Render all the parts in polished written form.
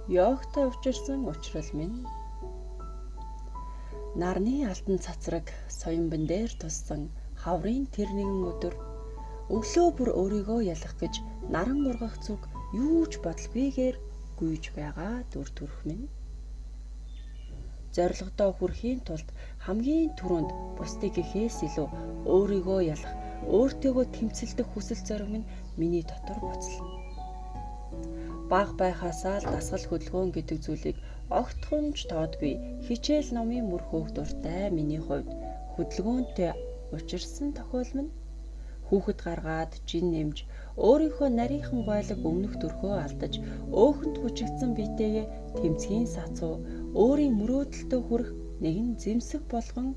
Йогтой учирсан учрал минь. Нарны алтан цацраг соёмбон дээр туссан хаврын тэр нэгэн өдөр өглөө бүр өөрийгөө ялах гэж наран ургах зүг юу ч бодлогүйгээр гүйж байгаа дүр төрх минь. Зорилгодоо хүрэхийн тулд хамгийн түрүүнд бусдыг ихээс илүү өөрийгөө ялах, өөртөөгөө тэмцэлдэх хүсэл зориг минь миний дотор буцлаа. Бага байхаасаа л дасгал хөдөлгөөн гэдэг зүйлийг огтхонч тоодгүй хичээл номын мөр хөөх дуртай миний хувьд хөдөлгөөнтэй учирсан тохиол минь хүүхэд гаргаад жин нэмж өөрийнхөө нарийнхан гойлог өмнөх төрхөө алдаж өөхөнд хүчигдсэн биетэйгээ тэмцгийн сацуу өөрийн мөрөөдөлтөд хүрэх нэгэн зэмсэг болгон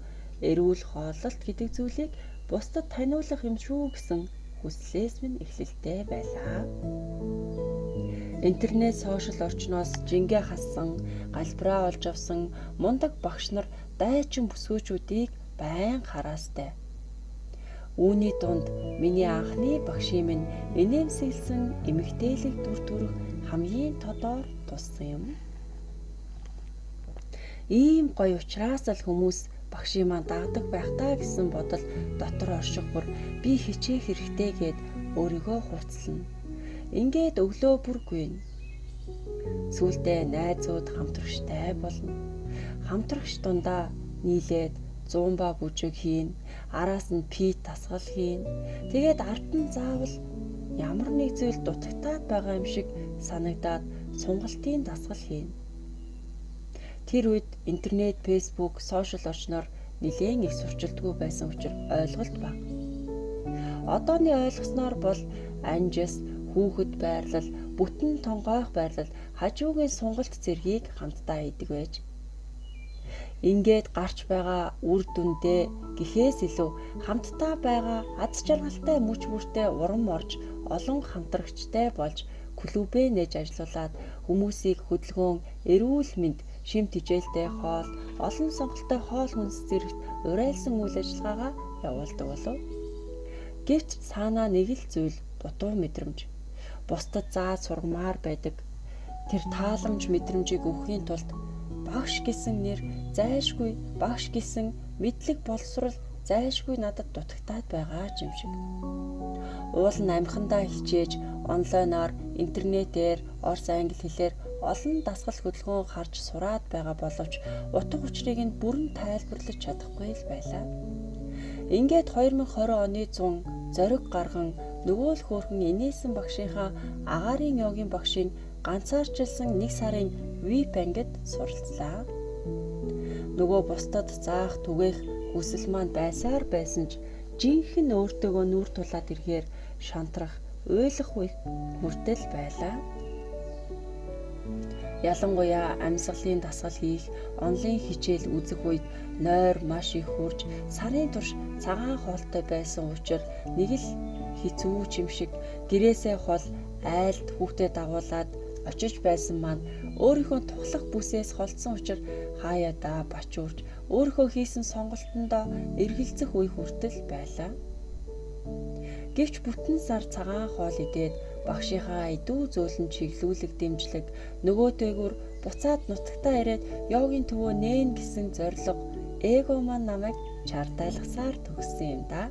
эрүүл хооллолт гэдэг зүйлийг бусдад таниулах юм шүү гэсэн хүслээс минь эхлэлтэй байлаа. Интернет сошиал орчноос жингээ хассан, галбираа олж авсан мундаг багш нар дайчин бүсгүйчүүдийг байн хараастай. Үүний дунд миний анхны багшийн минь инээмсэглсэн эмэгтэйлэг дүр төрх хамгийн тодор туссан юм. Ийм гоё учраас л хүмүүс багшийн маань дагдаг байх таа гэсэн бодол дотор орших бүр би хичээх хэрэгтэй гэд өөрийгөө хуцална. Ингээд өглөө бүр гүйнэ. Сүүлдээ найзууд хамтрагчтай болно. Хамтрагч дундаа нийлээд зумба бүжиг хийн, араас нь пит тасгал хийн. Тэгээд ард нь заавал ямар нэг зүйл дутагтаад байгаа юм шиг санагдаад сунгалтын дасгал хийн. Тэр үед интернет, фэйсбүүк, сошиал орчноор нэлээд их сурчилдгүй байсан учраас ойлголт бага. Одооны ойлгосноор бол анжис, хүүхэд байрлал, бүтэн тонгойх байрлал, хажуугийн сунгалт зэргийг хамтдаа хийдэг байж. Ингээд гарч байгаа үр дүндээ гэхээс илүү хамтдаа байгаа аз жаргалтай мөч бүртээ урам орж олон хамтрагчтай болж клубээ нээж ажилуулад хүмүүсийг хөдөлгөөн, эрүүл мэнд, шим тэжээлтэй хоол, олон сонголттой хоол хүнс зэрэгт урайлсан үйл ажиллагаагаа явуулдаг болов. Гэвч цаанаа нэг л зүйл дутуу мэдрэмж. Бусдад зааж сургамаар байдаг. Тэр тааламж мэдрэмжийг өгөхийн тулд багш гэсэн нэр зайлшгүй, багш гэсэн мэдлэг боловсрал зайлшгүй надад дутагтаад байгаа юм шиг. Уул нь амхандаа хичээж, онлайнаар, интернетээр, орос англи хэлээр олон дасгал хөдөлгөөн харж сураад байгаа боловч утга учирыг нь бүрэн тайлбарлаж чадахгүй л байлаа. Ингээд 2020 оны 100 зориг гарган нөгөө л хөөрхөн инээсэн багшийнхаа агаарын йогийн багшийн ганцаарчилсан 1 сарын VIP ангид суралцлаа. Нөгөө бусдад заах түгээх хүсэл маань байсаар байсан ч жинхэнэ өөртөөгөө нүүр тулаад ирэхээр шантрах, уйлах үе хүртэл байлаа. Ялангуяа амьсгалын дасгал хийх, онлайн хичээл үзэх үед нойр маш их хурж, сарын турш цагаан хоолтой байсан учраас нэг л хэцүү юм шиг гэрээсээ хол айлд хүүхдэд дагуулад очиж байсан маань өөрийнхөө тухлах бүсээс холдсон учраас хаяада бачуурж өөрийнхөө хийсэн сонголтондоо эргэлзэх үе хүртэл байлаа. Гэвч бүтэн сар цагаан хоол идээд багшийнхаа идүү зөөлөн чиглүүлэг дэмжлэг нөгөө дээгүүр буцаад нутагтаа ирээд йогийн төвөө нээн гэсэн зорилго эго маань намайг чардайлгасаар төгссөн юм да.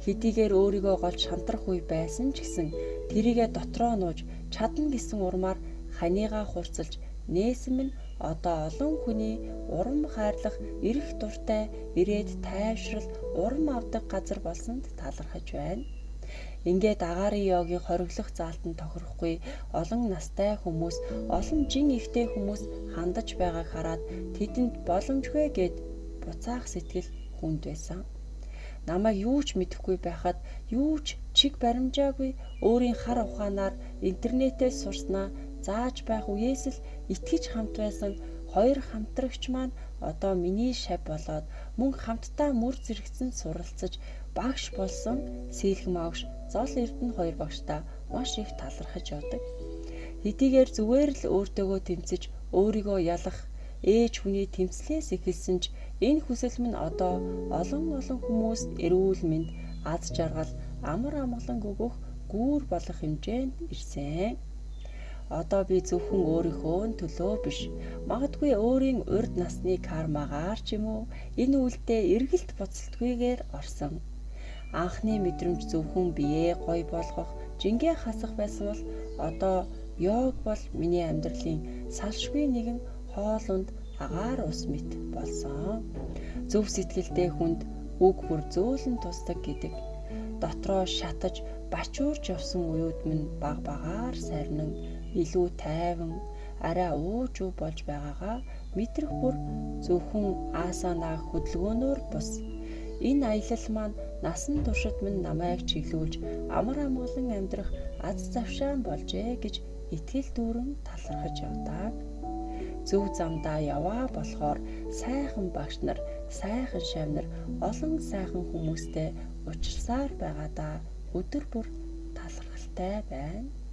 Хэдийгээр өөрийгөө голж шантрах үе байсан ч гэсэн тэрийгэ дотроо нууж чадна гэсэн урмаар ханигаа хурцлж нээсэн минь одоо олон хүний урам хайрлах, эрэх дуртай, ирээд тайвшрал, урам авдаг газар болсонд талархаж байна. Ингээд агаарын йогийн хориглох заалтанд тохирохгүй олон настай хүмүүс, олон жин ихтэй хүмүүс хандаж байгааг хараад тэдэнд боломжгүй гэд буцаах сэтгэл хүнд байсан. Намайг юу ч мэдэхгүй байхад юу ч чиг баримжаагүй өөрийн хар ухаанаар интернетээс сурснаа зааж байх үеэс л итгэж хамт байсан 2 хамтрагч маань одоо миний шав болоод мөн хамтдаа мөр зэрэгцэн суралцаж багш болсон сэлгэм авш зол эрдэнэ 2 багштай маш их талархаж явдаг. Хэдийгээр зүгээр л өөртөөгөө тэмцэж өөрийгөө ялах ээж хүний тэмцлээс эхэлсэн ч энэ хүсэл минь одоо олон хүмүүст эрүүл мэнд, аз жаргал, амар амгалан өгөх гүүр болох хэмжээнд ирсэн. Одоо би зөвхөн өөрийнхөө төлөө биш, магадгүй өөрийн урьд насны кармагаар ч юм уу энэ үйлдэл эргэлт буцалтгүйгээр орсон. Анхны мэдрэмж зөвхөн биеэ гоё болгох, жингээ хасах байсан бол одоо йог бол миний амьдралын салшгүй нэгэн хоолунд агаар ус мэт болсон. Зөв сэтгэлтэй хүнд үг бүр зөөлөн тусдаг гэдэг. Дотроо шатаж бачуурч явсан уюуд минь баг багаар сарнин илүү тайван арай уужуу болж байгаагаа мэдрэх бүр зөвхөн асанаа хөдөлгөөнөөр бус. Энэ аялал маань насан туршид минь намайг чиглүүлж амар амгалан амьдрах аз завшаан болжээ гэж итгэл дүүрэн талархаж явдаг. Зөв замдаа яваа болохоор сайхан багш нар, сайхан шавнар, олон сайхан хүмүүстэй уулзсаар байгаадаа өдөр бүр талархалтай байна.